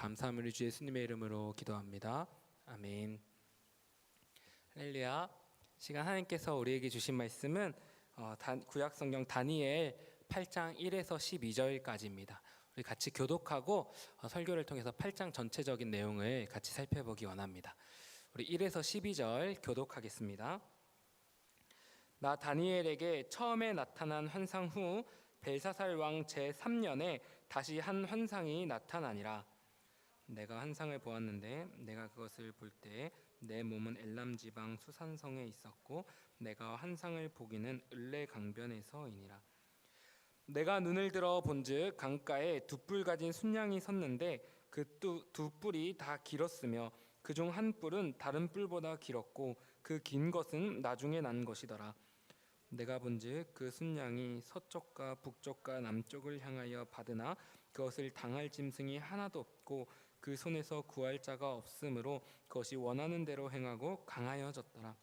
감사함을 주 예수님의 이름으로 기도합니다. 아멘. 할렐루야. 시간 하나님께서 우리에게 주신 말씀은 구약성경 다니엘 8장 1에서 12절까지입니다. 우리 같이 교독하고 설교를 통해서 8장 전체적인 내용을 같이 살펴보기 원합니다. 우리 1에서 12절 교독하겠습니다. 나 다니엘에게 처음에 나타난 환상 후 벨사살 왕 제3년에 다시 한 환상이 나타나니라. 내가 환상을 보았는데 내가 그것을 볼 때 내 몸은 엘람 지방 수산성에 있었고 내가 환상을 보기는 을레 강변에서이니라. 내가 눈을 들어 본즉 강가에 두 뿔 가진 순양이 섰는데 그 두 뿔이 다 길었으며 그중 한 뿔은 다른 뿔보다 길었고 그 긴 것은 나중에 난 것이더라. 내가 본즉 그 순양이 서쪽과 북쪽과 남쪽을 향하여 받으나 그것을 당할 짐승이 하나도 없고 그 손에서 구할 자가 없으므로 그것이 원하는 대로 행하고 강하여졌더라.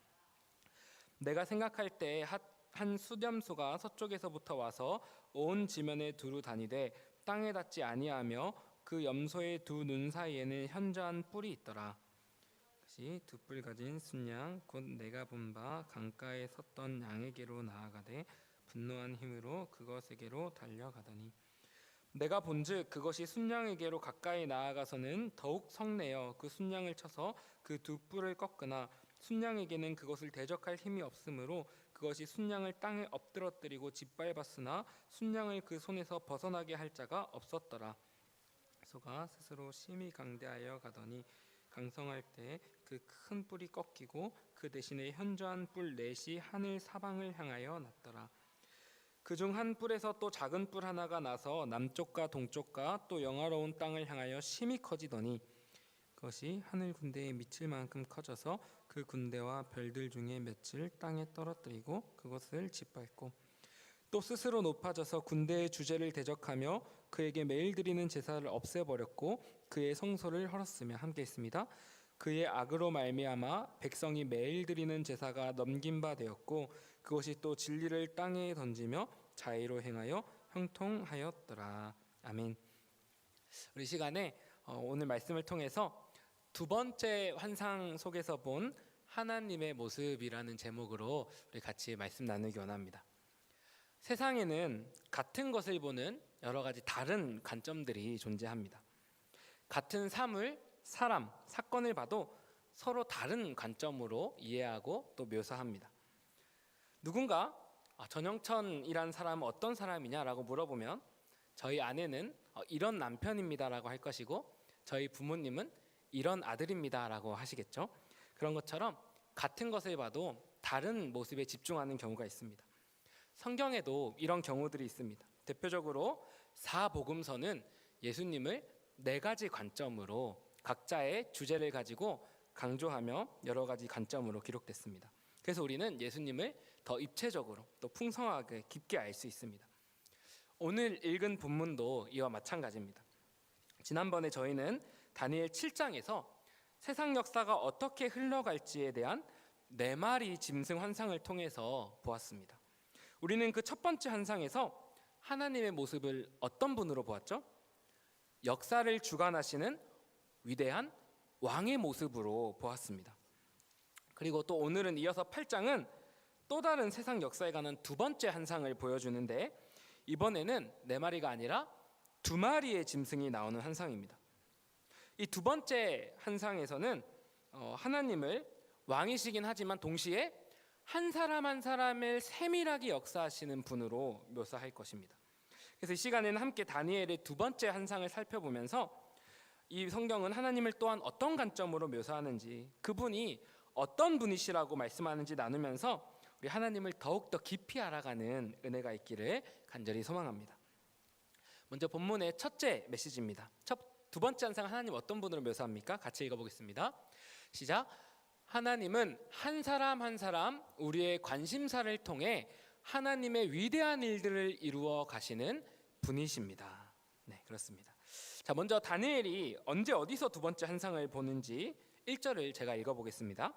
내가 생각할 때 한 수렴수가 서쪽에서부터 와서 온 지면에 두루 다니되 땅에 닿지 아니하며 그 염소의 두 눈 사이에는 현저한 뿔이 있더라. 두 뿔 가진 순양 곧 내가 본 바 강가에 섰던 양에게로 나아가되 분노한 힘으로 그것에게로 달려가더니 내가 본즉 그것이 순양에게로 가까이 나아가서는 더욱 성내어 그 순양을 쳐서 그 두 뿔을 꺾으나 순양에게는 그것을 대적할 힘이 없으므로 그것이 순양을 땅에 엎드러뜨리고 짓밟았으나 순양을 그 손에서 벗어나게 할 자가 없었더라. 소가 스스로 심히 강대하여 가더니 강성할 때 그 큰 뿔이 꺾이고 그 대신에 현저한 뿔 넷이 하늘 사방을 향하여 났더라. 그중 한 뿔에서 또 작은 뿔 하나가 나서 남쪽과 동쪽과 또 영화로운 땅을 향하여 심히 커지더니 그것이 하늘 군대에 미칠 만큼 커져서 그 군대와 별들 중에 몇을 땅에 떨어뜨리고 그것을 짓밟고 또 스스로 높아져서 군대의 주제를 대적하며 그에게 매일 드리는 제사를 없애버렸고 그의 성소를 헐었으며 함께 있습니다. 그의 악으로 말미암아 백성이 매일 드리는 제사가 넘긴 바 되었고 그것이 또 진리를 땅에 던지며 자의로 행하여 형통하였더라. 아멘. 우리 시간에 오늘 말씀을 통해서 두 번째 환상 속에서 본 하나님의 모습이라는 제목으로 우리 같이 말씀 나누기 원합니다. 세상에는 같은 것을 보는 여러 가지 다른 관점들이 존재합니다. 같은 사물, 사람, 사건을 봐도 서로 다른 관점으로 이해하고 또 묘사합니다. 누군가 전영천이란 사람은 어떤 사람이냐라고 물어보면 저희 아내는 이런 남편입니다라고 할 것이고 저희 부모님은 이런 아들입니다라고 하시겠죠. 그런 것처럼 같은 것을 봐도 다른 모습에 집중하는 경우가 있습니다. 성경에도 이런 경우들이 있습니다. 대표적으로 사복음서는 예수님을 네 가지 관점으로 각자의 주제를 가지고 강조하며 여러 가지 관점으로 기록됐습니다. 그래서 우리는 예수님을 더 입체적으로 또 풍성하게 깊게 알 수 있습니다. 오늘 읽은 본문도 이와 마찬가지입니다. 지난번에 저희는 다니엘 7장에서 세상 역사가 어떻게 흘러갈지에 대한 네 마리 짐승 환상을 통해서 보았습니다. 우리는 그 첫 번째 환상에서 하나님의 모습을 어떤 분으로 보았죠? 역사를 주관하시는 위대한 왕의 모습으로 보았습니다. 그리고 또 오늘은 이어서 8장은 또 다른 세상 역사에 관한 두 번째 환상을 보여주는데 이번에는 네 마리가 아니라 두 마리의 짐승이 나오는 환상입니다. 이 두 번째 환상에서는 하나님을 왕이시긴 하지만 동시에 한 사람 한 사람을 세밀하게 역사하시는 분으로 묘사할 것입니다. 그래서 이 시간에는 함께 다니엘의 두 번째 환상을 살펴보면서 이 성경은 하나님을 또한 어떤 관점으로 묘사하는지 그분이 어떤 분이시라고 말씀하는지 나누면서 우리 하나님을 더욱더 깊이 알아가는 은혜가 있기를 간절히 소망합니다. 먼저 본문의 첫째 메시지입니다. 두 번째 환상 하나님 어떤 분으로 묘사합니까? 같이 읽어보겠습니다. 시작. 하나님은 한 사람 한 사람 우리의 관심사를 통해 하나님의 위대한 일들을 이루어 가시는 분이십니다. 네, 그렇습니다. 자, 먼저 다니엘이 언제 어디서 두 번째 환상을 보는지 1절을 제가 읽어보겠습니다.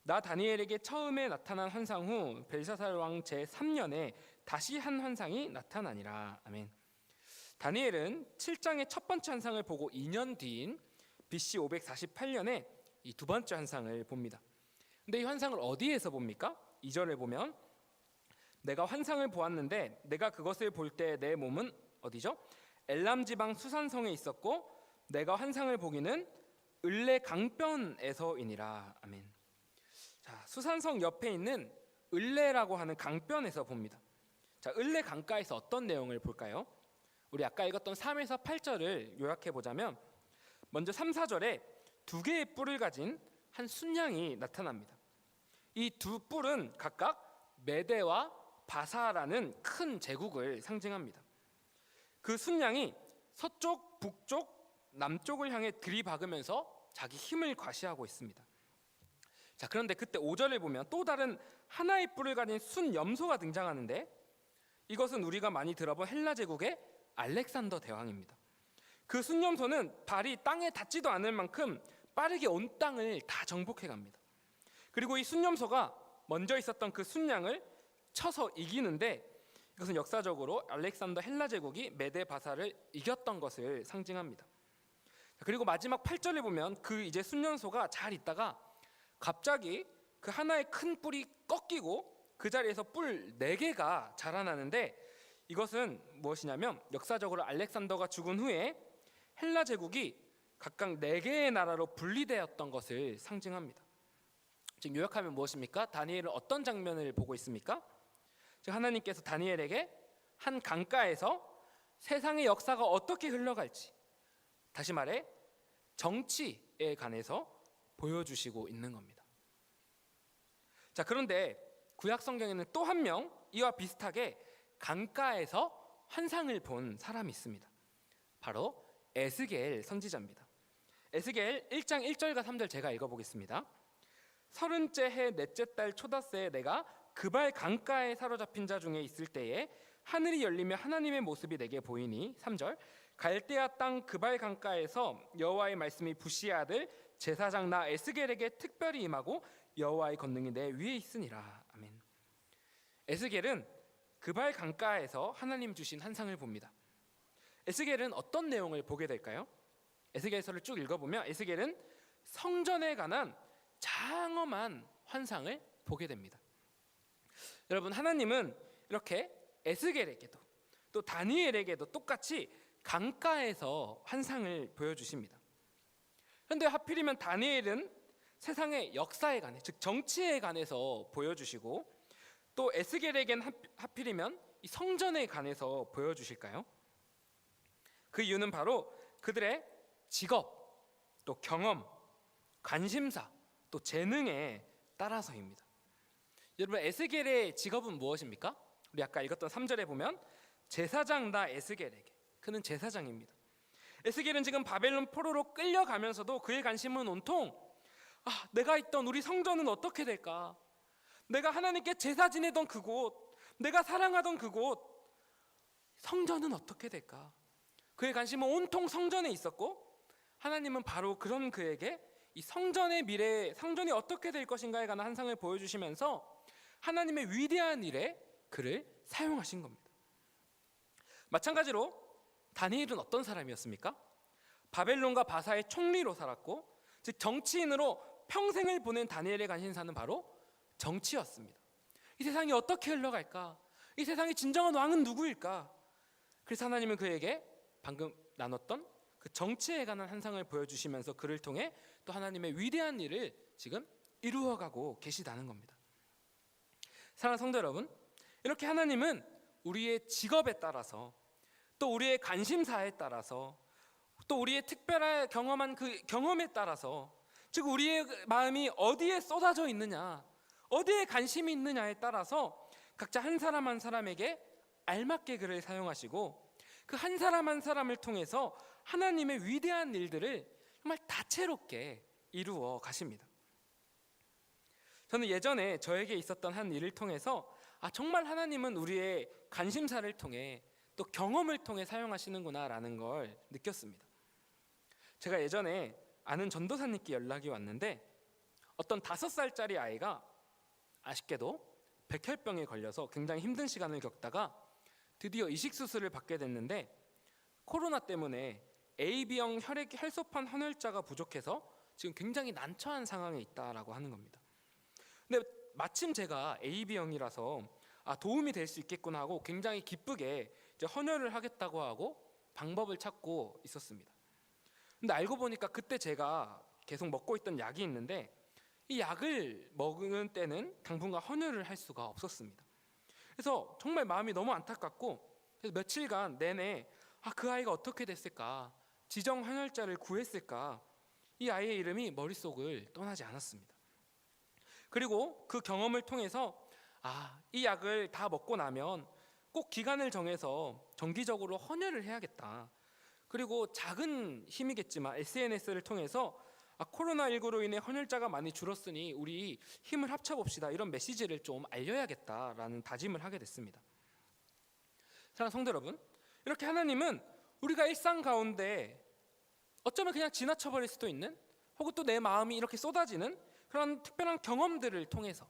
나 다니엘에게 처음에 나타난 환상 후 벨사살 왕 제3년에 다시 한 환상이 나타나니라. 아멘. 다니엘은 7장의 첫 번째 환상을 보고 2년 뒤인 BC 548년에 이 두 번째 환상을 봅니다. 근데 이 환상을 어디에서 봅니까? 2절에 보면 내가 환상을 보았는데 내가 그것을 볼 때 내 몸은 어디죠? 엘람 지방 수산성에 있었고 내가 환상을 보기는 을레 강변에서이니라. 아멘. 자, 수산성 옆에 있는 을레라고 하는 강변에서 봅니다. 자, 을레 강가에서 어떤 내용을 볼까요? 우리 아까 읽었던 3에서 8절을 요약해 보자면 먼저 3, 4절에 두 개의 뿔을 가진 한 순양이 나타납니다. 이 두 뿔은 각각 메대와 바사라는 큰 제국을 상징합니다. 그 순양이 서쪽, 북쪽, 남쪽을 향해 들이박으면서 자기 힘을 과시하고 있습니다. 자, 그런데 그때 5절을 보면 또 다른 하나의 뿔을 가진 순염소가 등장하는데 이것은 우리가 많이 들어본 헬라 제국의 알렉산더 대왕입니다. 그 순염소는 발이 땅에 닿지도 않을 만큼 빠르게 온 땅을 다 정복해 갑니다. 그리고 이 순염소가 먼저 있었던 그 순양을 쳐서 이기는데 이것은 역사적으로 알렉산더 헬라 제국이 메데 바사를 이겼던 것을 상징합니다. 그리고 마지막 8절에 보면 그 이제 순염소가 잘 있다가 갑자기 그 하나의 큰 뿔이 꺾이고 그 자리에서 뿔 4개가 자라나는데 이것은 무엇이냐면 역사적으로 알렉산더가 죽은 후에 헬라 제국이 각각 4개의 나라로 분리되었던 것을 상징합니다. 즉 요약하면 무엇입니까? 다니엘은 어떤 장면을 보고 있습니까? 즉 하나님께서 다니엘에게 한 강가에서 세상의 역사가 어떻게 흘러갈지, 다시 말해 정치에 관해서 보여주시고 있는 겁니다. 자, 그런데 구약 성경에는 또 한 명 이와 비슷하게 강가에서 환상을 본 사람이 있습니다. 바로 에스겔 선지자입니다. 에스겔 1장 1절과 3절 제가 읽어보겠습니다. 30째 해 넷째 달 초닷새에 내가 그발 강가에 사로잡힌 자 중에 있을 때에 하늘이 열리며 하나님의 모습이 내게 보이니 3절 갈대아 땅 그발 강가에서 여호와의 말씀이 부시의 아들 제사장 나 에스겔에게 특별히 임하고 여호와의 권능이 내 위에 있으니라. 아멘. 에스겔은 그발 강가에서 하나님 주신 환상을 봅니다. 에스겔은 어떤 내용을 보게 될까요? 에스겔서를 쭉 읽어보면 에스겔은 성전에 관한 장엄한 환상을 보게 됩니다. 여러분, 하나님은 이렇게 에스겔에게도 또 다니엘에게도 똑같이 강가에서 환상을 보여주십니다. 그런데 하필이면 다니엘은 세상의 역사에 관해, 즉 정치에 관해서 보여주시고 또 에스겔에겐 하필이면 이 성전에 관해서 보여주실까요? 그 이유는 바로 그들의 직업, 또 경험, 관심사, 또 재능에 따라서입니다. 여러분, 에스겔의 직업은 무엇입니까? 우리 아까 읽었던 3절에 보면 제사장 나 에스겔에게, 그는 제사장입니다. 에스겔은 지금 바벨론 포로로 끌려가면서도 그의 관심은 온통 내가 있던 우리 성전은 어떻게 될까? 내가 하나님께 제사 지내던 그곳, 내가 사랑하던 그곳, 성전은 어떻게 될까? 그의 관심은 온통 성전에 있었고 하나님은 바로 그런 그에게 이 성전의 미래, 성전이 어떻게 될 것인가에 관한 환상을 보여주시면서 하나님의 위대한 일에 그를 사용하신 겁니다. 마찬가지로 다니엘은 어떤 사람이었습니까? 바벨론과 바사의 총리로 살았고 즉 정치인으로 평생을 보낸 다니엘의 관심사는 바로 정치였습니다. 이 세상이 어떻게 흘러갈까? 이 세상의 진정한 왕은 누구일까? 그래서 하나님은 그에게 방금 나눴던 그 정치에 관한 환상을 보여주시면서 그를 통해 또 하나님의 위대한 일을 지금 이루어가고 계시다는 겁니다. 사랑하는 성도 여러분, 이렇게 하나님은 우리의 직업에 따라서 또 우리의 관심사에 따라서 또 우리의 특별한 경험한 그 경험에 따라서 즉 우리의 마음이 어디에 쏟아져 있느냐, 어디에 관심이 있느냐에 따라서 각자 한 사람 한 사람에게 알맞게 그를 사용하시고 그 한 사람 한 사람을 통해서 하나님의 위대한 일들을 정말 다채롭게 이루어 가십니다. 저는 예전에 저에게 있었던 한 일을 통해서 정말 하나님은 우리의 관심사를 통해 또 경험을 통해 사용하시는구나 라는 걸 느꼈습니다. 제가 예전에 아는 전도사님께 연락이 왔는데 어떤 5살짜리 아이가 아쉽게도 백혈병에 걸려서 굉장히 힘든 시간을 겪다가 드디어 이식 수술을 받게 됐는데 코로나 때문에 AB형 혈소판 헌혈자가 부족해서 지금 굉장히 난처한 상황에 있다라고 하는 겁니다. 근데 마침 제가 AB형이라서 도움이 될 수 있겠구나 하고 굉장히 기쁘게 이제 헌혈을 하겠다고 하고 방법을 찾고 있었습니다. 근데 알고 보니까 그때 제가 계속 먹고 있던 약이 있는데 이 약을 먹는 때는 당분간 헌혈을 할 수가 없었습니다. 그래서 정말 마음이 너무 안타깝고, 그래서 며칠간 내내 그 아이가 어떻게 됐을까, 지정 헌혈자를 구했을까, 이 아이의 이름이 머릿속을 떠나지 않았습니다. 그리고 그 경험을 통해서 이 약을 다 먹고 나면 꼭 기간을 정해서 정기적으로 헌혈을 해야겠다. 그리고 작은 힘이겠지만 SNS를 통해서 코로나19로 인해 헌혈자가 많이 줄었으니 우리 힘을 합쳐봅시다, 이런 메시지를 좀 알려야겠다라는 다짐을 하게 됐습니다. 사랑하는 성도 여러분, 이렇게 하나님은 우리가 일상 가운데 어쩌면 그냥 지나쳐버릴 수도 있는, 혹은 또 내 마음이 이렇게 쏟아지는 그런 특별한 경험들을 통해서,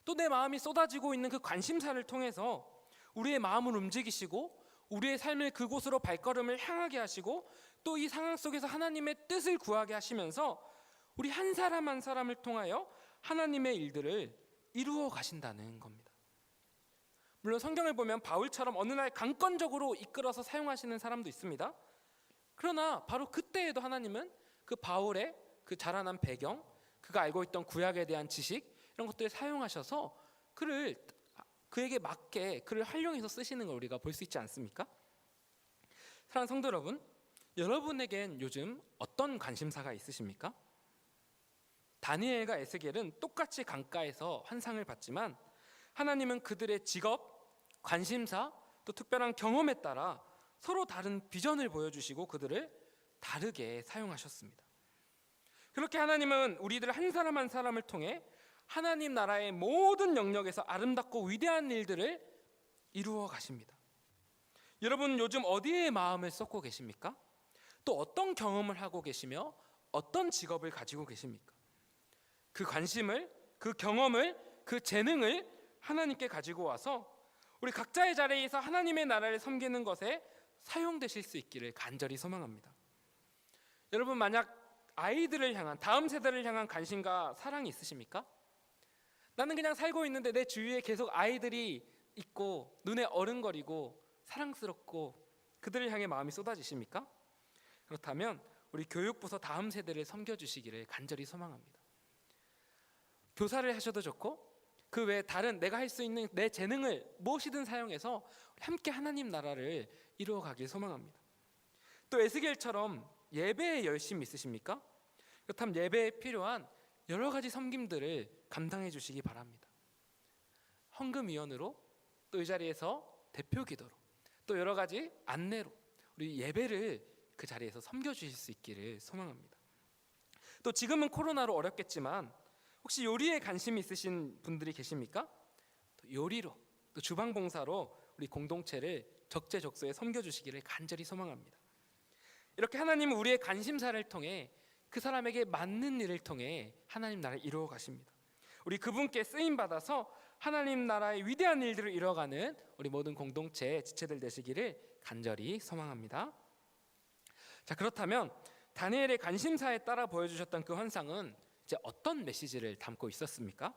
또 내 마음이 쏟아지고 있는 그 관심사를 통해서 우리의 마음을 움직이시고 우리의 삶을 그곳으로 발걸음을 향하게 하시고, 또 이 상황 속에서 하나님의 뜻을 구하게 하시면서 우리 한 사람 한 사람을 통하여 하나님의 일들을 이루어 가신다는 겁니다. 물론 성경을 보면 바울처럼 어느 날 강권적으로 이끌어서 사용하시는 사람도 있습니다. 그러나 바로 그때에도 하나님은 그 바울의 그 자라난 배경, 그가 알고 있던 구약에 대한 지식, 이런 것들을 사용하셔서 그에게 맞게 그를 활용해서 쓰시는 걸 우리가 볼 수 있지 않습니까? 사랑하는 성도 여러분, 여러분에겐 요즘 어떤 관심사가 있으십니까? 다니엘과 에스겔은 똑같이 강가에서 환상을 봤지만 하나님은 그들의 직업, 관심사, 또 특별한 경험에 따라 서로 다른 비전을 보여주시고 그들을 다르게 사용하셨습니다. 그렇게 하나님은 우리들 한 사람 한 사람을 통해 하나님 나라의 모든 영역에서 아름답고 위대한 일들을 이루어 가십니다. 여러분, 요즘 어디에 마음을 쏟고 계십니까? 또 어떤 경험을 하고 계시며 어떤 직업을 가지고 계십니까? 그 관심을, 그 경험을, 그 재능을 하나님께 가지고 와서 우리 각자의 자리에서 하나님의 나라를 섬기는 것에 사용되실 수 있기를 간절히 소망합니다. 여러분, 만약 아이들을 향한, 다음 세대를 향한 관심과 사랑이 있으십니까? 나는 그냥 살고 있는데 내 주위에 계속 아이들이 있고 눈에 어른거리고 사랑스럽고 그들을 향해 마음이 쏟아지십니까? 그렇다면 우리 교육부서 다음 세대를 섬겨주시기를 간절히 소망합니다. 교사를 하셔도 좋고 그 외에 다른 내가 할 수 있는 내 재능을 무엇이든 사용해서 함께 하나님 나라를 이루어 가길 소망합니다. 또 에스겔처럼 예배에 열심이 있으십니까? 그렇다면 예배에 필요한 여러 가지 섬김들을 감당해 주시기 바랍니다. 헌금위원으로, 또 이 자리에서 대표 기도로, 또 여러 가지 안내로 우리 예배를 그 자리에서 섬겨주실 수 있기를 소망합니다. 또 지금은 코로나로 어렵겠지만 혹시 요리에 관심이 있으신 분들이 계십니까? 또 요리로, 또 주방봉사로 우리 공동체를 적재적소에 섬겨주시기를 간절히 소망합니다. 이렇게 하나님은 우리의 관심사를 통해 그 사람에게 맞는 일을 통해 하나님 나라를 이루어 가십니다. 우리 그분께 쓰임 받아서 하나님 나라의 위대한 일들을 이뤄가는 우리 모든 공동체 지체들 되시기를 간절히 소망합니다. 자, 그렇다면 다니엘의 관심사에 따라 보여주셨던 그 환상은 이제 어떤 메시지를 담고 있었습니까?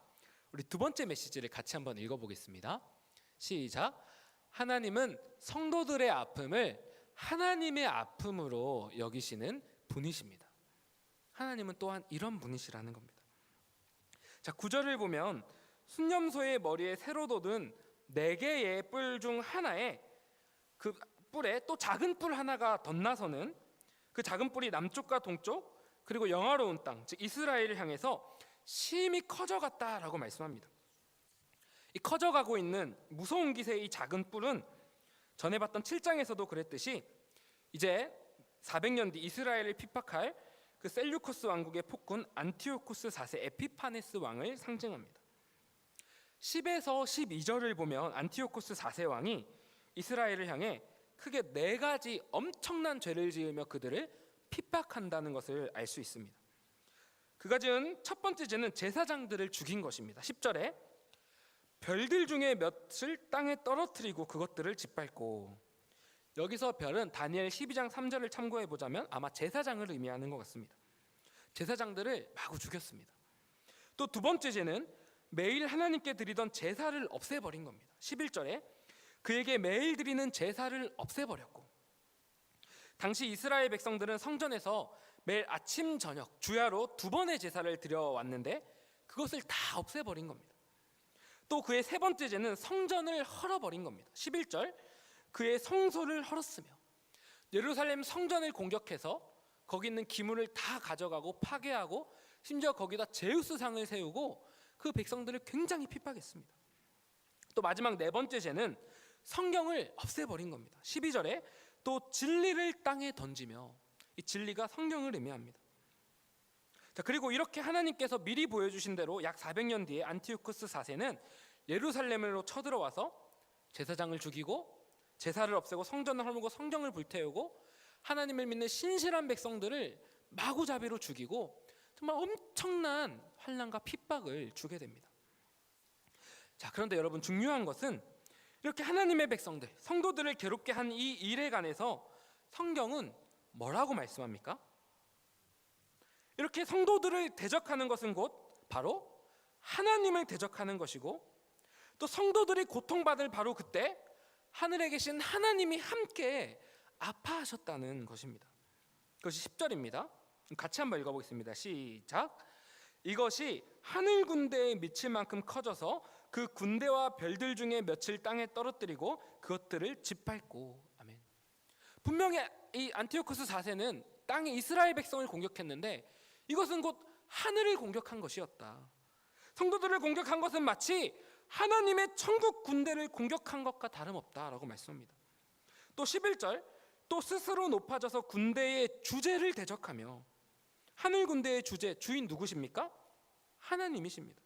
우리 두 번째 메시지를 같이 한번 읽어보겠습니다. 시작. 하나님은 성도들의 아픔을 하나님의 아픔으로 여기시는 분이십니다. 하나님은 또한 이런 분이시라는 겁니다. 자, 9절을 보면 순념소의 머리에 새로 돋은 4개의 뿔 중 하나에, 그 뿔에 또 작은 뿔 하나가 덧나서는 그 작은 뿔이 남쪽과 동쪽 그리고 영화로운 땅, 즉 이스라엘을 향해서 심히 커져갔다라고 말씀합니다. 이 커져가고 있는 무서운 기세의 이 작은 뿔은 전에 봤던 7장에서도 그랬듯이 이제 400년 뒤 이스라엘을 핍박할 그 셀류커스 왕국의 폭군 안티오코스 4세 에피파네스 왕을 상징합니다. 10에서 12절을 보면 안티오코스 4세 왕이 이스라엘을 향해 크게 4가지 엄청난 죄를 지으며 그들을 핍박한다는 것을 알 수 있습니다. 그가 지은 첫 번째 죄는 제사장들을 죽인 것입니다. 10절에 별들 중에 몇을 땅에 떨어뜨리고 그것들을 짓밟고, 여기서 별은 다니엘 12장 3절을 참고해 보자면 아마 제사장을 의미하는 것 같습니다. 제사장들을 마구 죽였습니다. 또 두 번째 죄는 매일 하나님께 드리던 제사를 없애버린 겁니다. 11절에 그에게 매일 드리는 제사를 없애버렸고, 당시 이스라엘 백성들은 성전에서 매일 아침 저녁 주야로 2번의 제사를 드려왔는데 그것을 다 없애버린 겁니다. 또 그의 세 번째 죄는 성전을 헐어버린 겁니다. 11절 그의 성소를 헐었으며, 예루살렘 성전을 공격해서 거기 있는 기물을 다 가져가고 파괴하고 심지어 거기다 제우스상을 세우고 그 백성들을 굉장히 핍박했습니다. 또 마지막 네 번째 죄는 성경을 없애버린 겁니다. 12절에 또 진리를 땅에 던지며, 이 진리가 성경을 의미합니다. 자, 그리고 이렇게 하나님께서 미리 보여주신 대로 약 400년 뒤에 안티오쿠스 4세는 예루살렘으로 쳐들어와서 제사장을 죽이고 제사를 없애고 성전을 헐고 성경을 불태우고 하나님을 믿는 신실한 백성들을 마구잡이로 죽이고 정말 엄청난 환난과 핍박을 주게 됩니다. 자, 그런데 여러분, 중요한 것은 이렇게 하나님의 백성들, 성도들을 괴롭게 한 이 일에 관해서 성경은 뭐라고 말씀합니까? 이렇게 성도들을 대적하는 것은 곧 바로 하나님을 대적하는 것이고, 또 성도들이 고통받을 바로 그때 하늘에 계신 하나님이 함께 아파하셨다는 것입니다. 그것이 10절입니다. 같이 한번 읽어보겠습니다. 시작. 이것이 하늘 군대에 미칠 만큼 커져서 그 군대와 별들 중에 며칠 땅에 떨어뜨리고 그것들을 짓밟고. 아멘. 분명히 이 안티오쿠스 4세는 땅에 이스라엘 백성을 공격했는데 이것은 곧 하늘을 공격한 것이었다. 성도들을 공격한 것은 마치 하나님의 천국 군대를 공격한 것과 다름없다라고 말씀합니다. 또 11절 또 스스로 높아져서 군대의 주제를 대적하며, 하늘 군대의 주인 누구십니까? 하나님이십니다.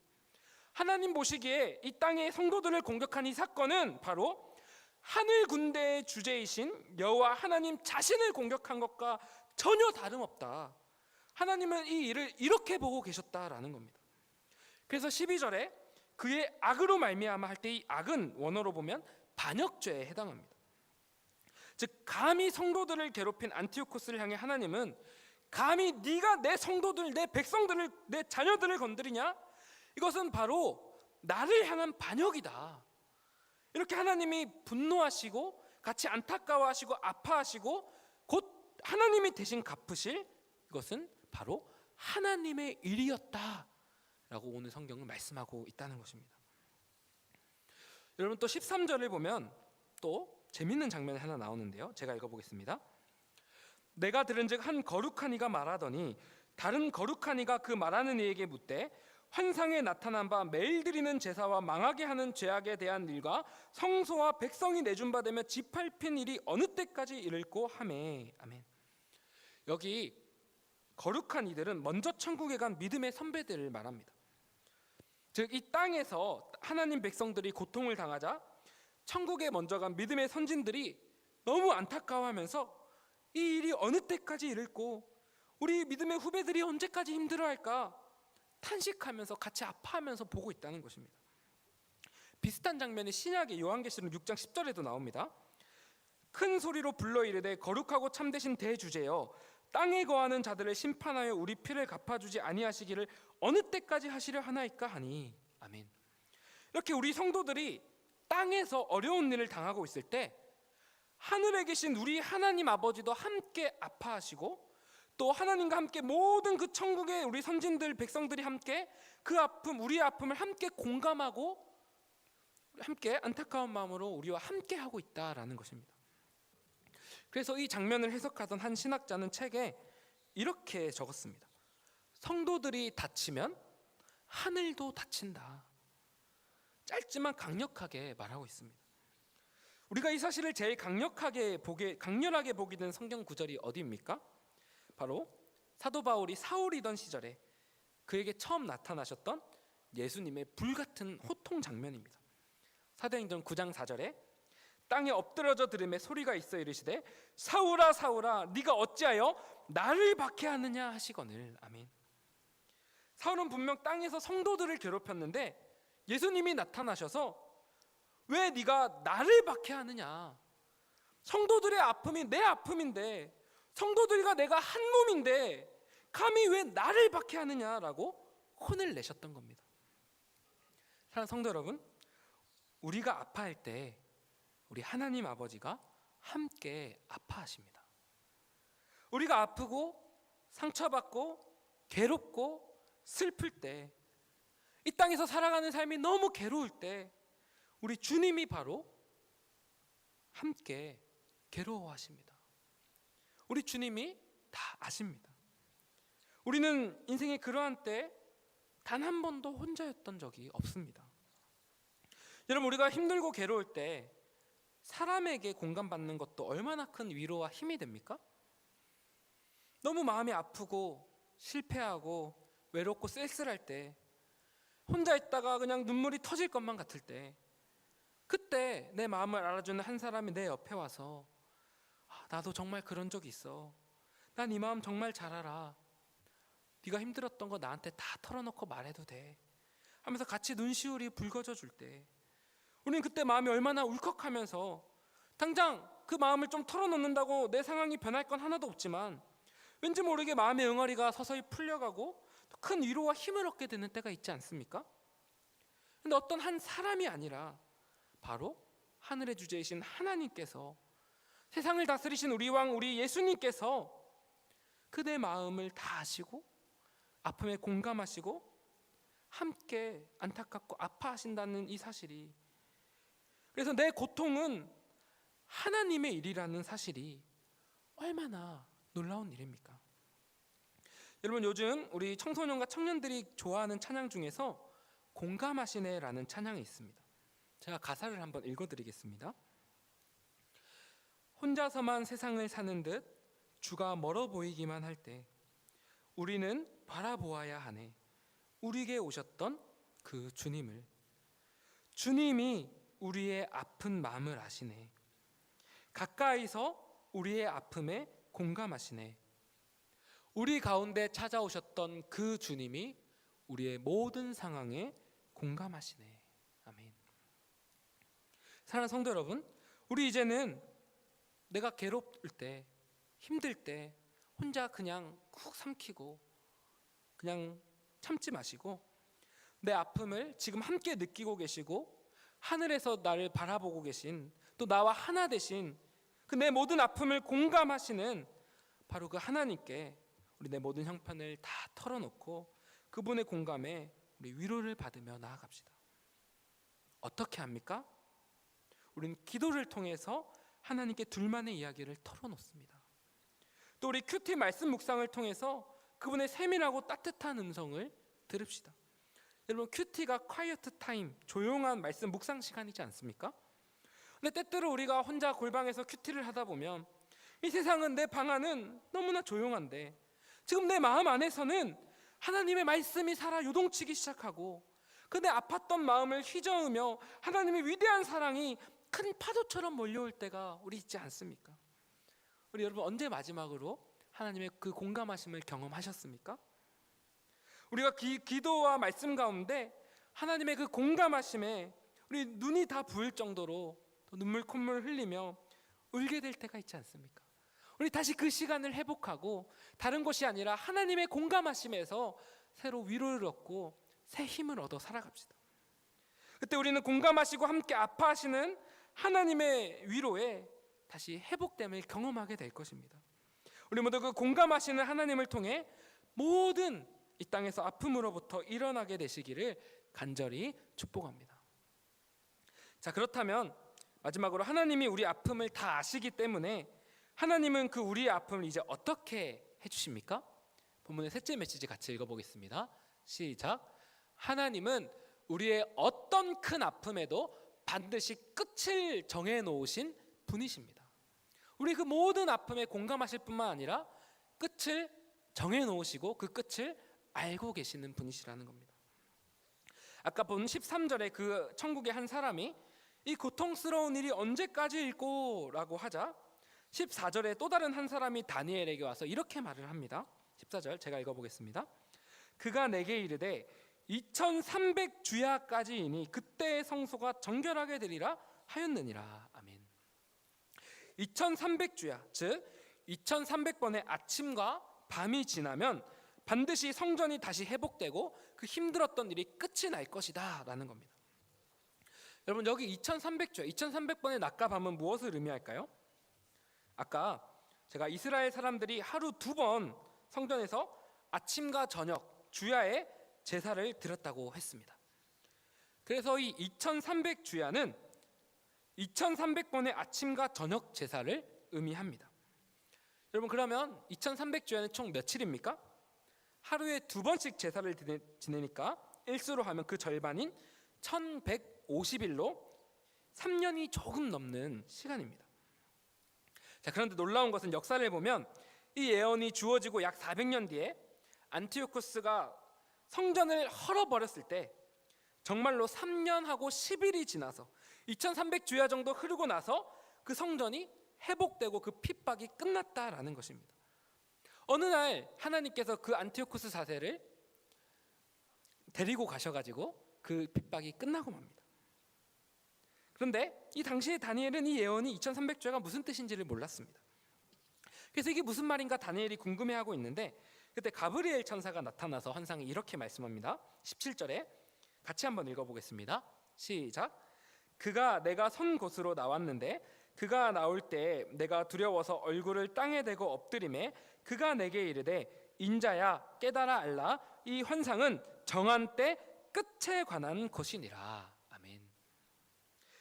하나님 보시기에 이 땅의 성도들을 공격한 이 사건은 바로 하늘 군대의 주제이신 여호와 하나님 자신을 공격한 것과 전혀 다름없다. 하나님은 이 일을 이렇게 보고 계셨다라는 겁니다. 그래서 12절에 그의 악으로 말미암아 할 때 이 악은 원어로 보면 반역죄에 해당합니다. 즉 감히 성도들을 괴롭힌 안티오코스를 향해 하나님은 감히 네가 내 성도들, 내 백성들을, 내 자녀들을 건드리냐? 이것은 바로 나를 향한 반역이다. 이렇게 하나님이 분노하시고 같이 안타까워하시고 아파하시고 곧 하나님이 대신 갚으실, 이것은 바로 하나님의 일이었다라고 오늘 성경은 말씀하고 있다는 것입니다. 여러분, 또 13절을 보면 또 재밌는 장면이 하나 나오는데요. 제가 읽어보겠습니다. 내가 들은즉 한 거룩한 이가 말하더니 다른 거룩한 이가 그 말하는 이에게 묻되 환상에 나타난 바 매일 드리는 제사와 망하게 하는 죄악에 대한 일과 성소와 백성이 내준 바 되며 짓밟힌 일이 어느 때까지 이를꼬 하매. 아멘. 여기 거룩한 이들은 먼저 천국에 간 믿음의 선배들을 말합니다. 즉 이 땅에서 하나님 백성들이 고통을 당하자 천국에 먼저 간 믿음의 선진들이 너무 안타까워하면서 이 일이 어느 때까지 이를꼬, 우리 믿음의 후배들이 언제까지 힘들어할까 탄식하면서 같이 아파하면서 보고 있다는 것입니다. 비슷한 장면이 신약의 요한계시록 6장 10절에도 나옵니다. 큰 소리로 불러 이르되 거룩하고 참되신 대주제여, 땅에 거하는 자들을 심판하여 우리 피를 갚아주지 아니하시기를 어느 때까지 하시려 하나이까 하니. 아멘. 이렇게 우리 성도들이 땅에서 어려운 일을 당하고 있을 때 하늘에 계신 우리 하나님 아버지도 함께 아파하시고, 또 하나님과 함께 모든 그 천국의 우리 선진들 백성들이 함께 그 아픔, 우리의 아픔을 함께 공감하고 함께 안타까운 마음으로 우리와 함께 하고 있다라는 것입니다. 그래서 이 장면을 해석하던 한 신학자는 책에 이렇게 적었습니다. 성도들이 다치면 하늘도 다친다. 짧지만 강력하게 말하고 있습니다. 우리가 이 사실을 제일 강렬하게 보게 된 성경 구절이 어디입니까? 바로 사도 바울이 사울이던 시절에 그에게 처음 나타나셨던 예수님의 불같은 호통 장면입니다. 사도행전 9장 4절에 땅에 엎드러져 들음에 소리가 있어 이르시되 사울아 사울아 네가 어찌하여 나를 박해하느냐 하시거늘. 아멘. 사울은 분명 땅에서 성도들을 괴롭혔는데 예수님이 나타나셔서 왜 네가 나를 박해하느냐, 성도들의 아픔이 내 아픔인데, 성도들과 내가 한 몸인데 감히 왜 나를 박해하느냐라고 혼을 내셨던 겁니다. 사랑하는 성도 여러분, 우리가 아파할 때 우리 하나님 아버지가 함께 아파하십니다. 우리가 아프고 상처받고 괴롭고 슬플 때, 이 땅에서 살아가는 삶이 너무 괴로울 때 우리 주님이 바로 함께 괴로워하십니다. 우리 주님이 다 아십니다. 우리는 인생의 그러한 때 단 한 번도 혼자였던 적이 없습니다. 여러분, 우리가 힘들고 괴로울 때 사람에게 공감받는 것도 얼마나 큰 위로와 힘이 됩니까? 너무 마음이 아프고 실패하고 외롭고 쓸쓸할 때, 혼자 있다가 그냥 눈물이 터질 것만 같을 때, 그때 내 마음을 알아주는 한 사람이 내 옆에 와서 나도 정말 그런 적이 있어, 난 이 마음 정말 잘 알아, 네가 힘들었던 거 나한테 다 털어놓고 말해도 돼 하면서 같이 눈시울이 붉어져 줄 때, 우리는 그때 마음이 얼마나 울컥하면서 당장 그 마음을 좀 털어놓는다고 내 상황이 변할 건 하나도 없지만 왠지 모르게 마음의 응어리가 서서히 풀려가고 큰 위로와 힘을 얻게 되는 때가 있지 않습니까? 근데 어떤 한 사람이 아니라 바로 하늘의 주제이신 하나님께서, 세상을 다스리신 우리 왕 우리 예수님께서 그대 마음을 다 아시고 아픔에 공감하시고 함께 안타깝고 아파하신다는 이 사실이, 그래서 내 고통은 하나님의 일이라는 사실이 얼마나 놀라운 일입니까? 여러분, 요즘 우리 청소년과 청년들이 좋아하는 찬양 중에서 공감하시네라는 찬양이 있습니다. 제가 가사를 한번 읽어드리겠습니다. 혼자서만 세상을 사는 듯 주가 멀어 보이기만 할 때 우리는 바라보아야 하네, 우리에게 오셨던 그 주님을. 주님이 우리의 아픈 마음을 아시네, 가까이서 우리의 아픔에 공감하시네. 우리 가운데 찾아오셨던 그 주님이 우리의 모든 상황에 공감하시네. 아멘. 사랑하는 성도 여러분, 우리 이제는 내가 괴롭을 때, 힘들 때 혼자 그냥 쿡 삼키고 그냥 참지 마시고, 내 아픔을 지금 함께 느끼고 계시고 하늘에서 나를 바라보고 계신, 또 나와 하나 되신 그 내 모든 아픔을 공감하시는 바로 그 하나님께 우리 내 모든 형편을 다 털어놓고 그분의 공감에 우리 위로를 받으며 나아갑시다. 어떻게 합니까? 우리는 기도를 통해서 하나님께 둘만의 이야기를 털어놓습니다. 또 우리 큐티 말씀 묵상을 통해서 그분의 세밀하고 따뜻한 음성을 들읍시다. 여러분, 큐티가 quiet time, 조용한 말씀 묵상 시간이지 않습니까? 근데 때때로 우리가 혼자 골방에서 큐티를 하다 보면 이 세상은, 내 방 안은 너무나 조용한데 지금 내 마음 안에서는 하나님의 말씀이 살아 요동치기 시작하고 그 내 아팠던 마음을 휘저으며 하나님의 위대한 사랑이 큰 파도처럼 몰려올 때가 우리 있지 않습니까? 우리 여러분, 언제 마지막으로 하나님의 그 공감하심을 경험하셨습니까? 우리가 기도와 말씀 가운데 하나님의 그 공감하심에 우리 눈이 다 부을 정도로 눈물 콧물 흘리며 울게 될 때가 있지 않습니까? 우리 다시 그 시간을 회복하고 다른 곳이 아니라 하나님의 공감하심에서 새로 위로를 얻고 새 힘을 얻어 살아갑시다. 그때 우리는 공감하시고 함께 아파하시는 하나님의 위로에 다시 회복됨을 경험하게 될 것입니다. 우리 모두 그 공감하시는 하나님을 통해 모든 이 땅에서 아픔으로부터 일어나게 되시기를 간절히 축복합니다. 자, 그렇다면 마지막으로 하나님이 우리 아픔을 다 아시기 때문에 하나님은 그 우리의 아픔을 이제 어떻게 해주십니까? 본문의 셋째 메시지 같이 읽어보겠습니다. 시작. 하나님은 우리의 어떤 큰 아픔에도 반드시 끝을 정해놓으신 분이십니다. 우리 그 모든 아픔에 공감하실 뿐만 아니라 끝을 정해놓으시고 그 끝을 알고 계시는 분이시라는 겁니다. 아까 본 13절에 그 천국의 한 사람이 이 고통스러운 일이 언제까지일꼬 라고 하자 14절에 또 다른 한 사람이 다니엘에게 와서 이렇게 말을 합니다. 14절 제가 읽어보겠습니다. 그가 내게 이르되 2300주야까지이니 그때의 성소가 정결하게 되리라 하였느니라. 아멘. 2300주야, 즉 2300번의 아침과 밤이 지나면 반드시 성전이 다시 회복되고 그 힘들었던 일이 끝이 날 것이다 라는 겁니다. 여러분, 여기 2300주야, 2300번의 낮과 밤은 무엇을 의미할까요? 아까 제가 이스라엘 사람들이 하루 2번 성전에서 아침과 저녁 주야에 제사를 드렸다고 했습니다. 그래서 이 2300주야는 2300번의 아침과 저녁 제사를 의미합니다. 여러분, 그러면 2300주야는 총 며칠입니까? 하루에 2번씩 제사를 지내니까 일수로 하면 그 절반인 1150일로 3년이 조금 넘는 시간입니다. 자, 그런데 놀라운 것은 역사를 보면 이 예언이 주어지고 약 400년 뒤에 안티오쿠스가 성전을 헐어버렸을 때 정말로 3년하고 10일이 지나서 2300주야 정도 흐르고 나서 그 성전이 회복되고 그 핍박이 끝났다라는 것입니다. 어느 날 하나님께서 그 안티오쿠스 4세를 데리고 가셔가지고 그 핍박이 끝나고 맙니다. 그런데 이 당시에 다니엘은 이 예언이 2300주야가 무슨 뜻인지를 몰랐습니다. 그래서 이게 무슨 말인가 다니엘이 궁금해하고 있는데 그때 가브리엘 천사가 나타나서 환상에 이렇게 말씀합니다. 17절에 같이 한번 읽어보겠습니다. 시작. 그가 내가 선 곳으로 나왔는데 그가 나올 때 내가 두려워서 얼굴을 땅에 대고 엎드리매 그가 내게 이르되 인자야 깨달아 알라 이 환상은 정한 때 끝에 관한 것이니라. 아멘.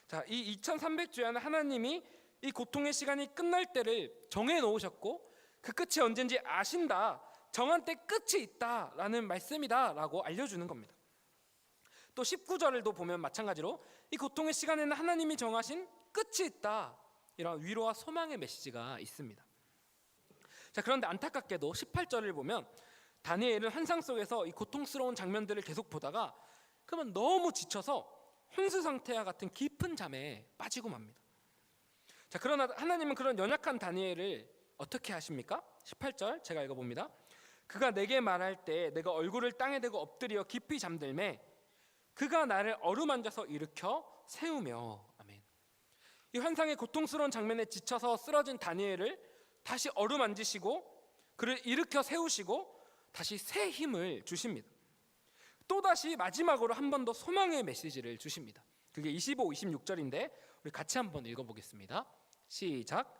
자, 이 2300주야는 하나님이 이 고통의 시간이 끝날 때를 정해 놓으셨고 그 끝이 언젠지 아신다, 정한 때 끝이 있다라는 말씀이다라고 알려주는 겁니다. 또 19절을도 보면 마찬가지로 이 고통의 시간에는 하나님이 정하신 끝이 있다, 이런 위로와 소망의 메시지가 있습니다. 자, 그런데 안타깝게도 18절을 보면 다니엘은 환상 속에서 이 고통스러운 장면들을 계속 보다가 그러면 너무 지쳐서 혼수 상태와 같은 깊은 잠에 빠지고 맙니다. 자, 그러나 하나님은 그런 연약한 다니엘을 어떻게 하십니까? 18절 제가 읽어봅니다. 그가 내게 말할 때 내가 얼굴을 땅에 대고 엎드려 깊이 잠들매 그가 나를 어루만져서 일으켜 세우며. 아멘. 이 환상의 고통스러운 장면에 지쳐서 쓰러진 다니엘을 다시 어루만지시고 그를 일으켜 세우시고 다시 새 힘을 주십니다. 또다시 마지막으로 한 번 더 소망의 메시지를 주십니다. 그게 25, 26절인데 우리 같이 한번 읽어보겠습니다. 시작.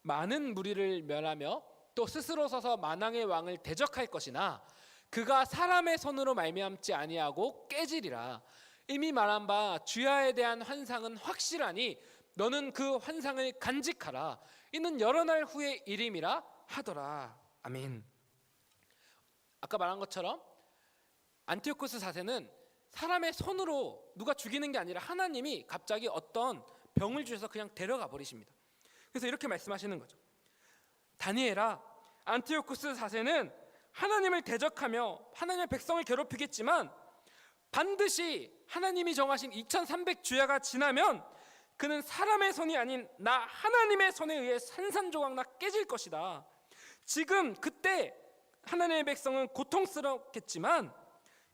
많은 무리를 멸하며 또 스스로 서서 만왕의 왕을 대적할 것이나 그가 사람의 손으로 말미암지 아니하고 깨지리라. 이미 말한 바 주야에 대한 환상은 확실하니 너는 그 환상을 간직하라. 이는 여러 날 후의 일임이라 하더라. 아멘. 아까 말한 것처럼 안티오쿠스 4세는 사람의 손으로 누가 죽이는 게 아니라 하나님이 갑자기 어떤 병을 주셔서 그냥 데려가 버리십니다. 그래서 이렇게 말씀하시는 거죠. 다니엘아, 안티오쿠스 4세는 하나님을 대적하며 하나님의 백성을 괴롭히겠지만 반드시 하나님이 정하신 2300주야가 지나면 그는 사람의 손이 아닌 나 하나님의 손에 의해 산산조각나 깨질 것이다. 지금 그때 하나님의 백성은 고통스럽겠지만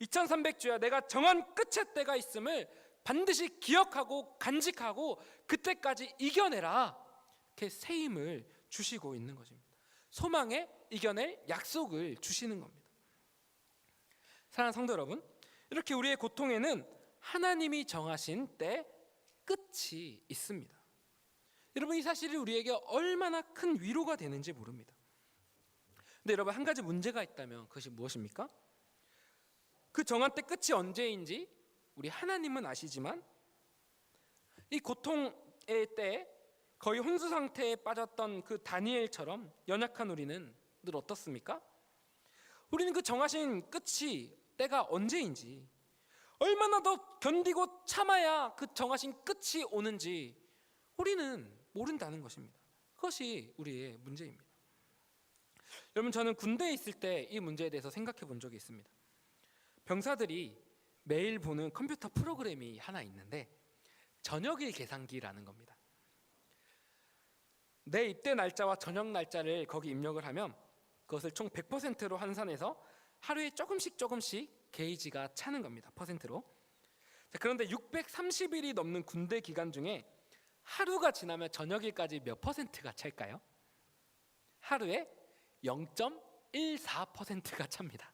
2300주야 내가 정한 끝의 때가 있음을 반드시 기억하고 간직하고 그때까지 이겨내라. 이렇게 새 힘을 주시고 있는 것입니다. 소망에 이겨낼 약속을 주시는 겁니다. 사랑하는 성도 여러분, 이렇게 우리의 고통에는 하나님이 정하신 때 끝이 있습니다. 여러분, 이 사실이 우리에게 얼마나 큰 위로가 되는지 모릅니다. 근데 여러분, 한 가지 문제가 있다면 그것이 무엇입니까? 그 정한 때 끝이 언제인지 우리 하나님은 아시지만 이 고통의 때 거의 혼수 상태에 빠졌던 그 다니엘처럼 연약한 우리는 늘 어떻습니까? 우리는 그 정하신 끝이 때가 언제인지, 얼마나 더 견디고 참아야 그 정하신 끝이 오는지 우리는 모른다는 것입니다. 그것이 우리의 문제입니다. 여러분, 저는 군대에 있을 때 이 문제에 대해서 생각해 본 적이 있습니다. 병사들이 매일 보는 컴퓨터 프로그램이 하나 있는데 저녁일 계산기라는 겁니다. 내 입대 날짜와 저녁 날짜를 거기 입력을 하면 그것을 총 100%로 환산해서 하루에 조금씩 게이지가 차는 겁니다. 퍼센트로. 자, 그런데 630일이 넘는 군대 기간 중에 하루가 지나면 저녁일까지 몇 퍼센트가 찰까요? 하루에 0.14%가 찹니다.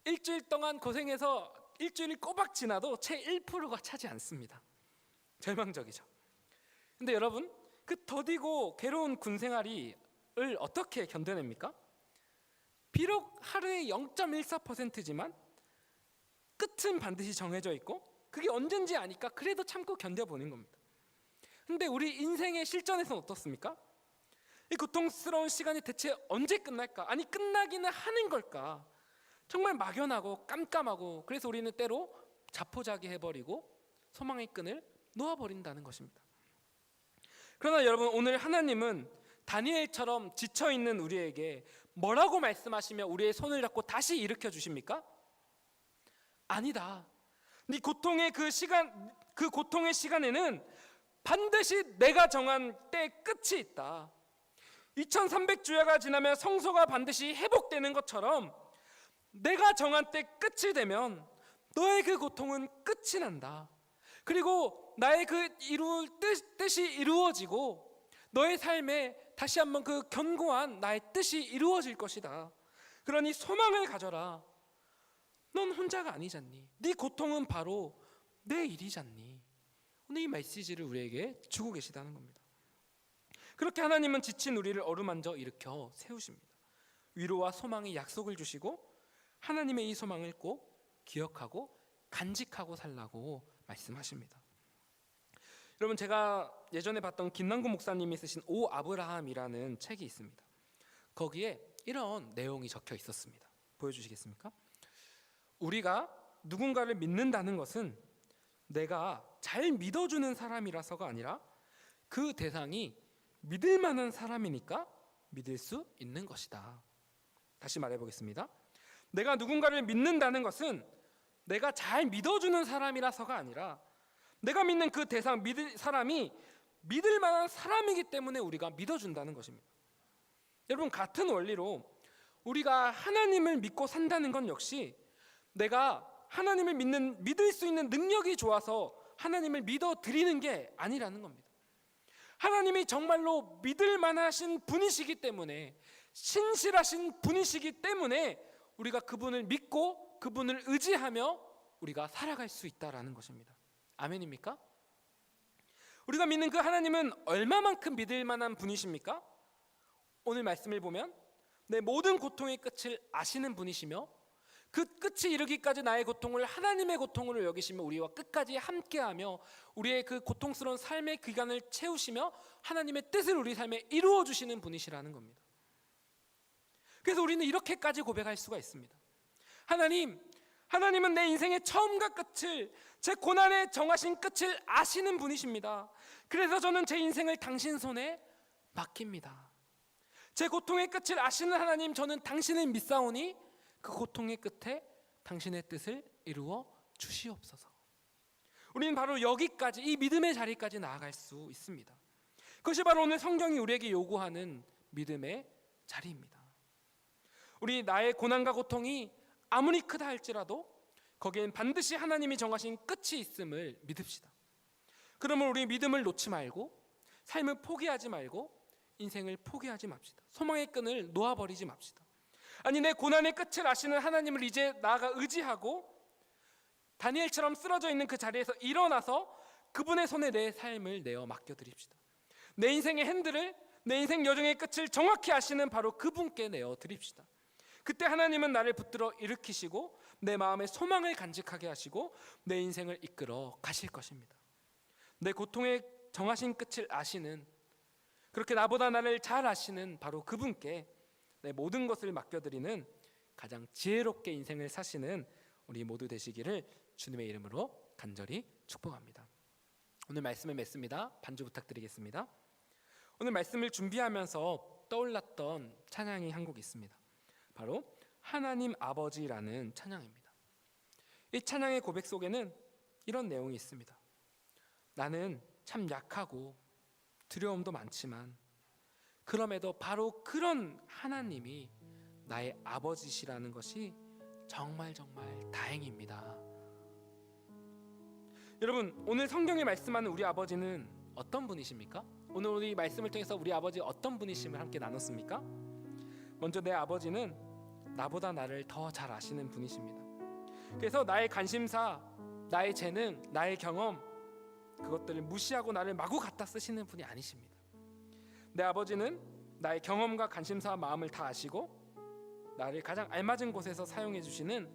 일주일 동안 고생해서 일주일이 꼬박 지나도 채 1%가 차지 않습니다. 절망적이죠. 근데 여러분, 그 더디고 괴로운 군 생활을 어떻게 견뎌냅니까? 비록 하루에 0.14%지만 끝은 반드시 정해져 있고 그게 언젠지 아니까 그래도 참고 견뎌보는 겁니다. 근데 우리 인생의 실전에서는 어떻습니까? 이 고통스러운 시간이 대체 언제 끝날까? 아니 끝나기는 하는 걸까? 정말 막연하고 깜깜하고, 그래서 우리는 때로 자포자기해버리고 소망의 끈을 놓아버린다는 것입니다. 그러나 여러분, 오늘 하나님은 다니엘처럼 지쳐있는 우리에게 뭐라고 말씀하시며 우리의 손을 잡고 다시 일으켜 주십니까? 아니다. 네 고통의 그 고통의 시간에는 반드시 내가 정한 때 끝이 있다. 2300주야가 지나면 성소가 반드시 회복되는 것처럼 내가 정한 때 끝이 되면 너의 그 고통은 끝이 난다. 그리고 나의 그 뜻이 이루어지고 너의 삶에 다시 한번 그 견고한 나의 뜻이 이루어질 것이다. 그러니 소망을 가져라. 넌 혼자가 아니잖니. 네 고통은 바로 내 일이잖니. 오늘 이 메시지를 우리에게 주고 계시다는 겁니다. 그렇게 하나님은 지친 우리를 어루만져 일으켜 세우십니다. 위로와 소망의 약속을 주시고 하나님의 이 소망을 꼭 기억하고 간직하고 살라고 말씀하십니다. 여러분, 제가 예전에 봤던 김남구 목사님이 쓰신 오 아브라함이라는 책이 있습니다. 거기에 이런 내용이 적혀 있었습니다. 보여주시겠습니까? 우리가 누군가를 믿는다는 것은 내가 잘 믿어주는 사람이라서가 아니라 그 대상이 믿을 만한 사람이니까 믿을 수 있는 것이다. 다시 말해보겠습니다. 내가 누군가를 믿는다는 것은 내가 잘 믿어주는 사람이라서가 아니라 내가 믿는 그 대상, 믿을 사람이 믿을 만한 사람이기 때문에 우리가 믿어준다는 것입니다. 여러분, 같은 원리로 우리가 하나님을 믿고 산다는 건 역시 내가 하나님을 믿을 수 있는 능력이 좋아서 하나님을 믿어드리는 게 아니라는 겁니다. 하나님이 정말로 믿을 만하신 분이시기 때문에, 신실하신 분이시기 때문에 우리가 그분을 믿고 그분을 의지하며 우리가 살아갈 수 있다라는 것입니다. 아멘입니까? 우리가 믿는 그 하나님은 얼마만큼 믿을 만한 분이십니까? 오늘 말씀을 보면 내 모든 고통의 끝을 아시는 분이시며 그 끝이 이르기까지 나의 고통을 하나님의 고통으로 여기시며 우리와 끝까지 함께하며 우리의 그 고통스러운 삶의 기간을 채우시며 하나님의 뜻을 우리 삶에 이루어 주시는 분이시라는 겁니다. 그래서 우리는 이렇게까지 고백할 수가 있습니다. 하나님은 내 인생의 처음과 끝을, 제 고난에 정하신 끝을 아시는 분이십니다. 그래서 저는 제 인생을 당신 손에 맡깁니다. 제 고통의 끝을 아시는 하나님, 저는 당신을 믿사오니 그 고통의 끝에 당신의 뜻을 이루어 주시옵소서. 우리는 바로 여기까지, 이 믿음의 자리까지 나아갈 수 있습니다. 그것이 바로 오늘 성경이 우리에게 요구하는 믿음의 자리입니다. 우리 나의 고난과 고통이 아무리 크다 할지라도 거기엔 반드시 하나님이 정하신 끝이 있음을 믿읍시다. 그러면 우리 믿음을 놓지 말고 삶을 포기하지 말고 인생을 포기하지 맙시다. 소망의 끈을 놓아버리지 맙시다. 아니, 내 고난의 끝을 아시는 하나님을 이제 나아가 의지하고 다니엘처럼 쓰러져 있는 그 자리에서 일어나서 그분의 손에 내 삶을 내어 맡겨드립시다. 내 인생의 핸들을, 내 인생 여정의 끝을 정확히 아시는 바로 그분께 내어 드립시다. 그때 하나님은 나를 붙들어 일으키시고 내 마음의 소망을 간직하게 하시고 내 인생을 이끌어 가실 것입니다. 내 고통의 정하신 끝을 아시는, 그렇게 나보다 나를 잘 아시는 바로 그분께 내 모든 것을 맡겨드리는 가장 지혜롭게 인생을 사시는 우리 모두 되시기를 주님의 이름으로 간절히 축복합니다. 오늘 말씀을 맺습니다. 반주 부탁드리겠습니다. 오늘 말씀을 준비하면서 떠올랐던 찬양이 한 곡 있습니다. 바로 하나님 아버지라는 찬양입니다. 이 찬양의 고백 속에는 이런 내용이 있습니다. 나는 참 약하고 두려움도 많지만 그럼에도 바로 그런 하나님이 나의 아버지시라는 것이 정말 다행입니다. 여러분, 오늘 성경이 말씀하는 우리 아버지는 어떤 분이십니까? 오늘 우리 말씀을 통해서 우리 아버지 어떤 분이심을 함께 나눴습니까? 먼저 내 아버지는 나보다 나를 더 잘 아시는 분이십니다. 그래서 나의 관심사, 나의 재능, 나의 경험, 그것들을 무시하고 나를 마구 갖다 쓰시는 분이 아니십니다. 내 아버지는 나의 경험과 관심사와 마음을 다 아시고 나를 가장 알맞은 곳에서 사용해 주시는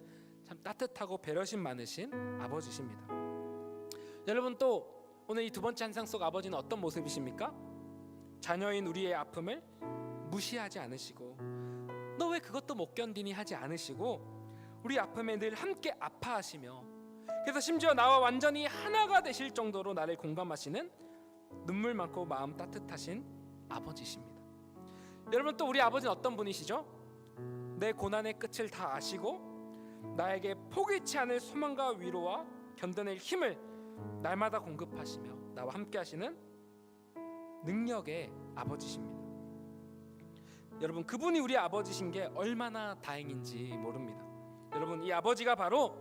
참 따뜻하고 배려심 많으신 아버지십니다. 여러분, 또 오늘 이 두 번째 환상 속 아버지는 어떤 모습이십니까? 자녀인 우리의 아픔을 무시하지 않으시고 너 왜 그것도 못 견디니 하지 않으시고 우리 아픔에 늘 함께 아파하시며, 그래서 심지어 나와 완전히 하나가 되실 정도로 나를 공감하시는 눈물 많고 마음 따뜻하신 아버지십니다. 여러분, 또 우리 아버지는 어떤 분이시죠? 내 고난의 끝을 다 아시고 나에게 포기치 않을 소망과 위로와 견뎌낼 힘을 날마다 공급하시며 나와 함께 하시는 능력의 아버지십니다. 여러분, 그분이 우리 아버지신 게 얼마나 다행인지 모릅니다. 여러분, 이 아버지가 바로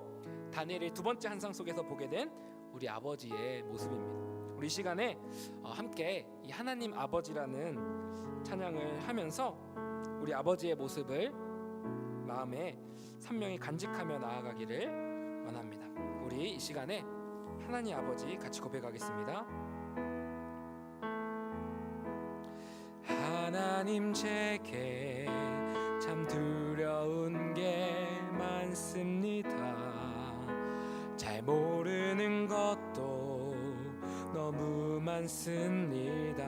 다니엘의 두 번째 환상 속에서 보게 된 우리 아버지의 모습입니다. 우리 시간에 함께 이 하나님 아버지라는 찬양을 하면서 우리 아버지의 모습을 마음에 선명히 간직하며 나아가기를 원합니다. 우리 이 시간에 하나님 아버지 같이 고백하겠습니다. 하나님, 제게 참 두려운 게 많습니다. 잘 모르는 것도 너무 많습니다.